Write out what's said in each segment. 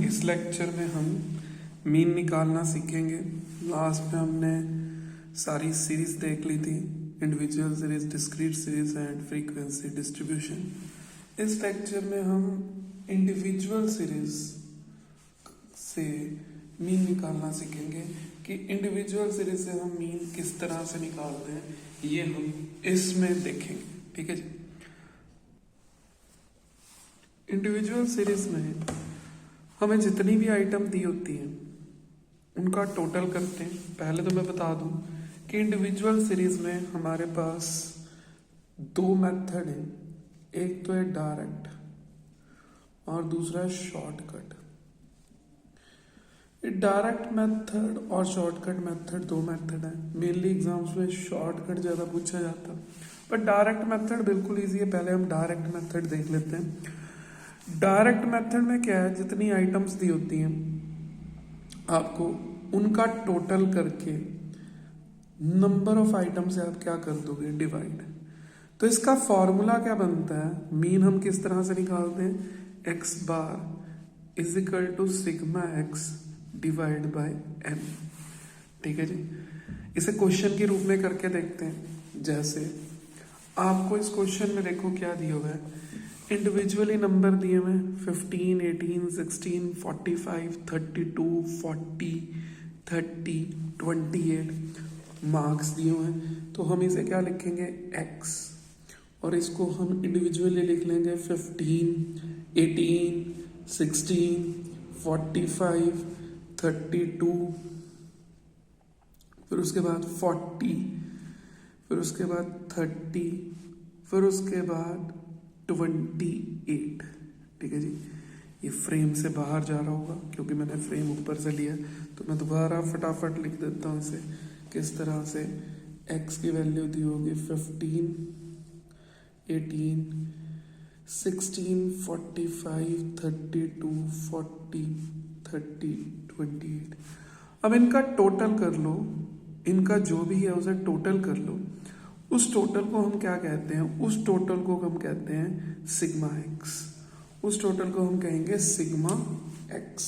इस लेक्चर में हम मीन निकालना सीखेंगे। लास्ट में हमने सारी सीरीज देख ली थी, individual series, discrete series and frequency distribution. इस लेक्चर में हम इंडिविजुअल सीरीज से मीन निकालना सीखेंगे कि इंडिविजुअल सीरीज से हम मीन किस तरह से निकालते हैं, ये हम इसमें देखेंगे। ठीक है जी। इंडिविजुअल सीरीज में हमें जितनी भी आइटम दी होती हैं उनका टोटल करते हैं। पहले तो मैं बता दूं कि इंडिविजुअल सीरीज में हमारे पास दो मेथड हैं, एक तो है डायरेक्ट और दूसरा है शॉर्टकट। डायरेक्ट मेथड और शॉर्टकट मेथड दो मेथड है। मेनली एग्जाम्स में शॉर्टकट ज्यादा पूछा जाता है, पर डायरेक्ट मेथड बिल्कुल इजी है। पहले हम डायरेक्ट मेथड देख लेते हैं। डायरेक्ट मेथड में क्या है, जितनी आइटम्स दी होती हैं आपको उनका टोटल करके नंबर ऑफ आइटम से आप क्या कर दोगे, डिवाइड। तो इसका फॉर्मूला क्या बनता है, मीन हम किस तरह से निकालते हैं, x bar is equal to sigma x divide by n. ठीक है जी। इसे क्वेश्चन के रूप में करके देखते हैं। जैसे आपको इस क्वेश्चन में देखो क्या दिया हुआ है, इंडिविजुअली नंबर दिए हुए 15, 18, 16, 45, 32, 40, 30, 28 मार्क्स दिए हुए हैं। तो हम इसे क्या लिखेंगे, x, और इसको हम इंडिविजुअली लिख लेंगे 15, 18, 16, 45, 32, फिर उसके बाद 40, फिर उसके बाद 30, फिर उसके बाद 28। ठीक है जी। ये फ्रेम से बाहर जा रहा होगा क्योंकि मैंने फ्रेम ऊपर से लिया, तो मैं दोबारा फटाफट लिख देता हूँ इसे किस तरह से। x की वैल्यू दी होगी 15, 18, 16, 45, 32, 40, 30, 28। अब इनका टोटल कर लो, इनका जो भी है उसे टोटल कर लो। उस टोटल को हम क्या कहते हैं, उस टोटल को हम कहते हैं सिग्मा एक्स। उस टोटल को हम कहेंगे सिग्मा एक्स।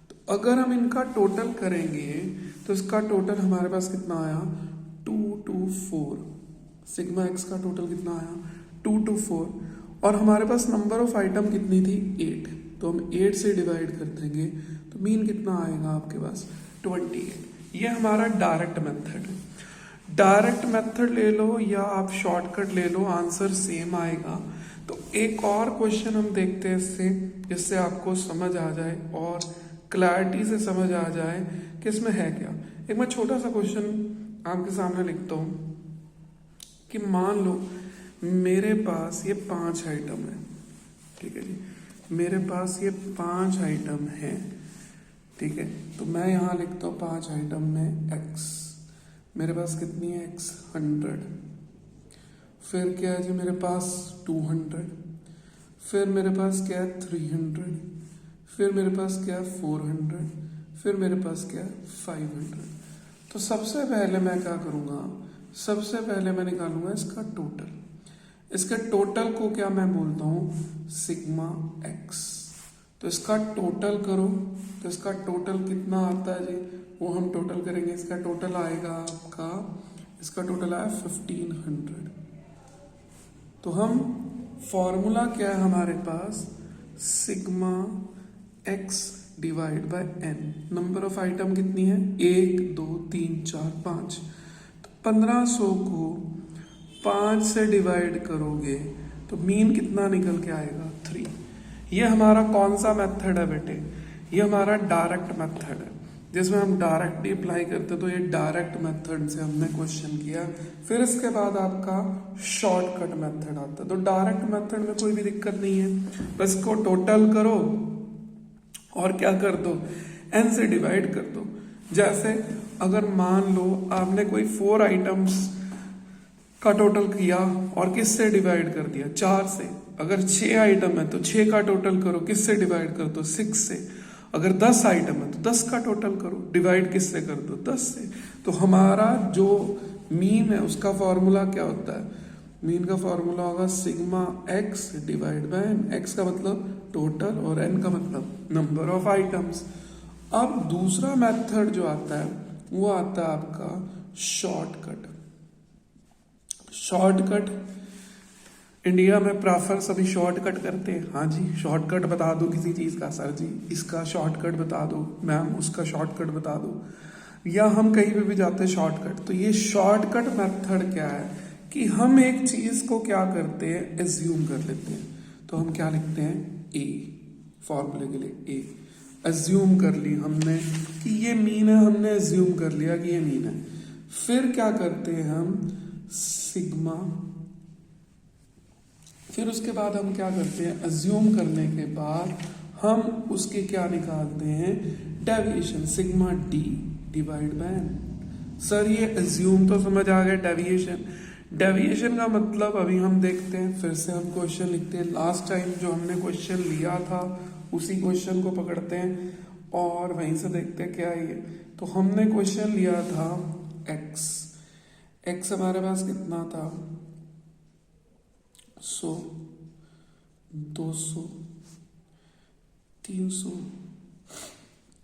तो अगर हम इनका टोटल करेंगे तो इसका टोटल हमारे पास कितना आया, 224। सिग्मा एक्स का टोटल कितना आया, 224। और हमारे पास नंबर ऑफ आइटम कितनी थी, 8। तो हम 8 से डिवाइड कर देंगे तो मीन कितना आएगा आपके पास, 28। ये हमारा डायरेक्ट मेथड है। डायरेक्ट मेथड ले लो या आप शॉर्टकट ले लो, आंसर सेम आएगा। तो एक और क्वेश्चन हम देखते हैं इससे, जिससे आपको समझ आ जाए और क्लैरिटी से समझ आ जाए कि इसमें है क्या। एक मैं छोटा सा क्वेश्चन आपके सामने लिखता हूँ कि मान लो मेरे पास ये 5 आइटम है। ठीक है जी। मेरे पास ये 5 आइटम है। ठीक है। तो मैं यहाँ लिखता हूँ 5 आइटम में x। मेरे पास कितनी है, x 100। फिर क्या है जी, मेरे पास 200। फिर मेरे पास क्या है 300। फिर मेरे पास क्या है 400। फिर मेरे पास क्या है 500। तो सबसे पहले मैं क्या करूँगा, सबसे पहले मैं निकालूंगा इसका टोटल। इसके टोटल को क्या मैं बोलता हूँ, सिग्मा एक्स। तो इसका टोटल करो, तो इसका टोटल कितना आता है जी, वो हम टोटल करेंगे। इसका टोटल आएगा आपका, इसका टोटल आया 1500। तो हम फॉर्मूला क्या है हमारे पास, sigma x divide by n. Number of item कितनी है, 1, 2, 3, 4, 5। तो 1500 को 5 से डिवाइड करोगे तो मीन कितना निकल के आएगा, 3। ये हमारा कौन सा मेथड है बेटे, ये हमारा डायरेक्ट मेथड है, जिसमें हम डायरेक्टली अप्लाई करते। तो ये डायरेक्ट मेथड से हमने क्वेश्चन किया। फिर इसके बाद आपका शॉर्टकट मेथड आता है। तो डायरेक्ट मेथड में कोई भी दिक्कत नहीं है, बस को टोटल करो और क्या कर दो, n से डिवाइड कर दो। जैसे अगर मान लो आपने कोई 4 आइटम्स का टोटल किया और किस से डिवाइड कर दिया, 4 से। अगर 6 आइटम है तो 6 का टोटल करो, किस से डिवाइड कर दो, 6 से। अगर 10 आइटम है तो 10 का टोटल करो, डिवाइड किससे कर दो, 10 से। तो हमारा जो मीन है उसका फॉर्मूला क्या होता है, मीन का फॉर्मूला होगा sigma x divide by n. X का मतलब टोटल और n का मतलब नंबर ऑफ आइटम्स। अब दूसरा मेथड जो आता है वो आता है आपका शॉर्टकट। शॉर्टकट इंडिया में प्रेफर सभी शॉर्टकट करते हैं। हाँ जी, शॉर्टकट बता दो किसी चीज का, सर जी इसका शॉर्टकट बता दो, मैम उसका शॉर्टकट बता दो, या हम कहीं पे भी जाते हैं शॉर्टकट। तो ये शॉर्टकट मेथड क्या है कि हम एक चीज को क्या करते हैं, एज्यूम कर लेते हैं। तो हम क्या लिखते हैं, ए, फॉर्मूले के लिए ए, एज्यूम कर ली हमने कि ये मीन है, हमने एज्यूम कर लिया कि ये मीन है। फिर क्या करते हैं हम, सिग्मा, फिर उसके बाद हम क्या करते हैं, एज्यूम करने के बाद हम उसके क्या निकालते हैं, deviation, sigma d divide by n. Sir ये एज्यूम तो समझ आ गया, डेविएशन, डेविएशन का मतलब अभी हम देखते हैं, फिर से हम क्वेश्चन लिखते हैं। लास्ट टाइम जो हमने क्वेश्चन लिया था उसी क्वेश्चन को पकड़ते हैं और वहीं से देखते हैं क्या है ये। तो हमने क्वेश्चन लिया था एक्स, एक्स हमारे पास कितना था, 100, 200, 300,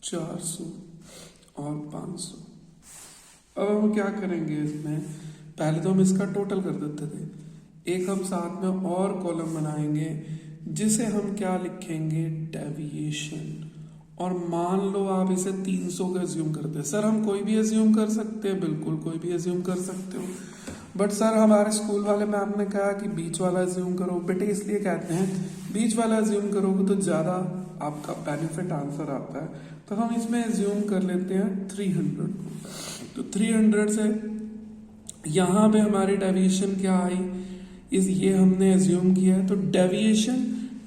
400 और 500। अब हम क्या करेंगे इसमें, पहले तो हम इसका टोटल कर देते थे, एक हम साथ में और कॉलम बनाएंगे जिसे हम क्या लिखेंगे, डेविएशन। और मान लो आप इसे 300 का एज्यूम करते हैं। सर हम कोई भी एज्यूम कर सकते हैं, बिल्कुल कोई भी एज्यूम कर सकते हो, बट सर हमारे स्कूल वाले मैम ने कहा कि बीच वाला एज्यूम करो। बेटे इसलिए कहते हैं बीच वाला एज्यूम करोगे तो ज़्यादा आपका बेनिफिट आंसर आता है। तो हम इसमें एज्यूम कर लेते हैं 300 को। तो 300 से यहाँ पे हमारी डेविएशन क्या आई, इस ये हमने एज्यूम किया है। तो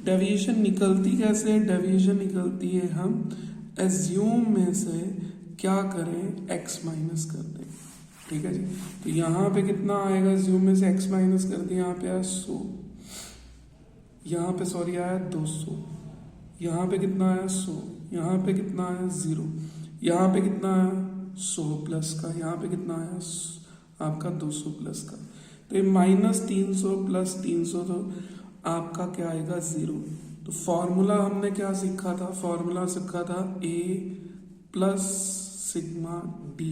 डेविएशन निकलती कैसे है, डेविएशन निकलती है हम एज्यूम में से क्या करें, x माइनस कर दें। ठीक है जी, तो यहाँ पे कितना आएगा, एज्यूम में से x माइनस कर दिया, यहाँ पे आया 100, यहाँ पे सॉरी आया 200, यहाँ पे कितना आया 100, यहाँ पे कितना आया 0, यहाँ पे कितना आया 100 प्लस का, यहाँ पे कितना आया आपका 200 प्लस का। तो ये -300 प्लस 300 तो आपका क्या आएगा 0। तो फॉर्मूला हमने क्या सीखा था, फॉर्मूला सीखा था a plus sigma d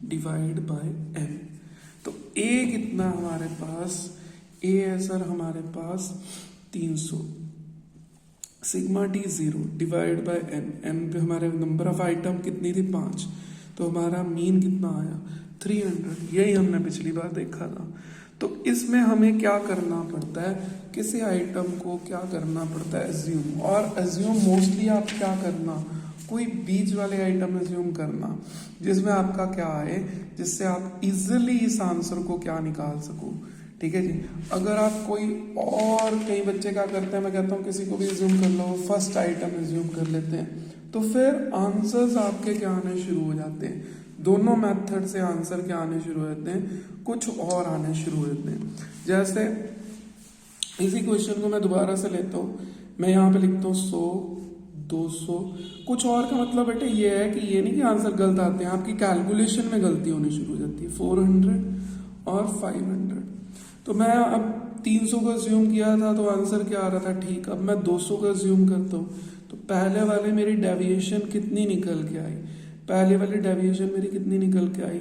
divide by n। तो a कितना हमारे पास, a है सर हमारे पास 300, sigma d 0 divide by n, n पे हमारे नंबर ऑफ आइटम कितनी थी 5, तो हमारा मीन कितना आया 300। यही हमने पिछली बार देखा था। तो इसमें हमें क्या करना पड़ता है, किसी आइटम को क्या करना पड़ता है, एज्यूम। और एज्यूम मोस्टली आप क्या करना, कोई बीच वाले आइटम एज्यूम करना जिसमें आपका क्या आए, जिससे आप इजिली इस आंसर को क्या निकाल सको। ठीक है जी, अगर आप कोई और, कई बच्चे क्या करते हैं, मैं कहता हूँ किसी को भी एज्यूम कर लो, फर्स्ट आइटम एज्यूम कर लेते हैं, तो फिर आंसर्स आपके क्या आने शुरू हो जाते हैं। दोनों मेथड से आंसर क्या आने शुरू हो जाते हैं, कुछ और आने शुरू हो जाते हैं। जैसे इसी क्वेश्चन को मैं दोबारा से लेता हूँ, मैं यहाँ पे लिखता हूँ 100, 200, कुछ और का मतलब बेटे ये है कि ये नहीं कि आंसर गलत आते हैं, आपकी कैलकुलेशन में गलती होनी शुरू हो जाती है। 400 और 500, तो मैं अब 300 का एज्यूम किया था तो आंसर क्या आ रहा था ठीक, अब मैं 200 का एज्यूम करता हूँ तो पहले वाले मेरी डेविएशन कितनी निकल के आई, पहले वाली डेविएशन मेरी कितनी निकल के आई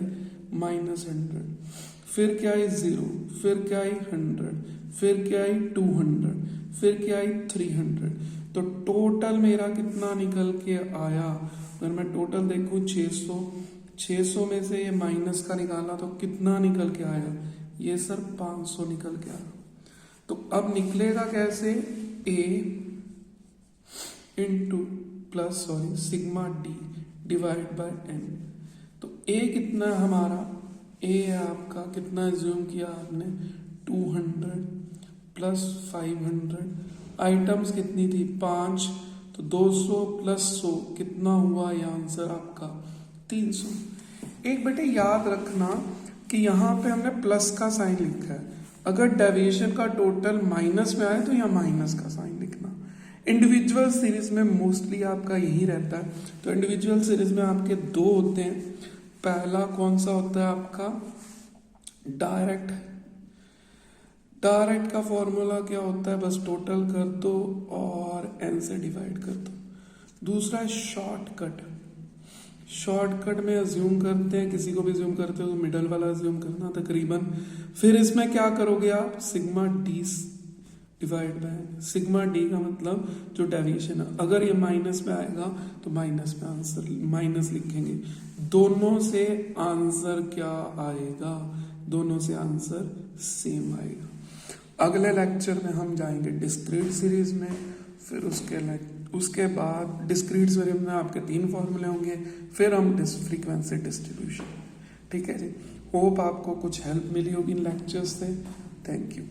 -100, फिर क्या आई 0, फिर क्या आई 100, फिर क्या आई 200, फिर क्या आई 300। तो टोटल मेरा कितना निकल के आया, अगर मैं टोटल देखूं 600 में से ये माइनस का निकाला तो कितना निकल के आया, ये सर 500 निकल के आया। तो अब निकलेगा कैसे, a into plus sigma d divide by n। तो a कितना है हमारा, a है आपका, कितना एज्यूम किया आपने 200 प्लस 500, आइटम्स कितनी थी 5, तो 200 प्लस 100 कितना हुआ, ये आंसर आपका 300। एक बेटे याद रखना कि यहाँ पे हमने प्लस का साइन लिखा है, अगर डेविएशन का टोटल माइनस में आए तो यहाँ माइनस का साइन लिखना। इंडिविजुअल सीरीज में मोस्टली आपका यही रहता है। तो इंडिविजुअल सीरीज में आपके दो होते हैं, पहला कौन सा होता है आपका, डायरेक्ट डायरेक्ट का फॉर्मूला क्या होता है, बस टोटल कर दो और n से डिवाइड कर दो। दूसरा है शॉर्टकट। शॉर्टकट में अज्यूम करते हैं, किसी को भी अज्यूम करते हो तो मिडल वाला अज्यूम करना तकरीबन। फिर इसमें क्या करोगे आप, sigma d divide by sigma D का मतलब जो डेविएशन है, अगर ये माइनस में आएगा तो माइनस में आंसर माइनस लिखेंगे। दोनों से आंसर क्या आएगा, दोनों से आंसर सेम आएगा। अगले लेक्चर में हम जाएंगे डिस्क्रीट सीरीज में, फिर उसके बाद डिस्क्रीट सीरीज में आपके 3 फॉर्मूले होंगे, फिर हम फ्रीक्वेंसी डिस्ट्रीब्यूशन। ठीक है जी, होप आपको कुछ हेल्प मिली होगी इन लेक्चर्स से। Thank you.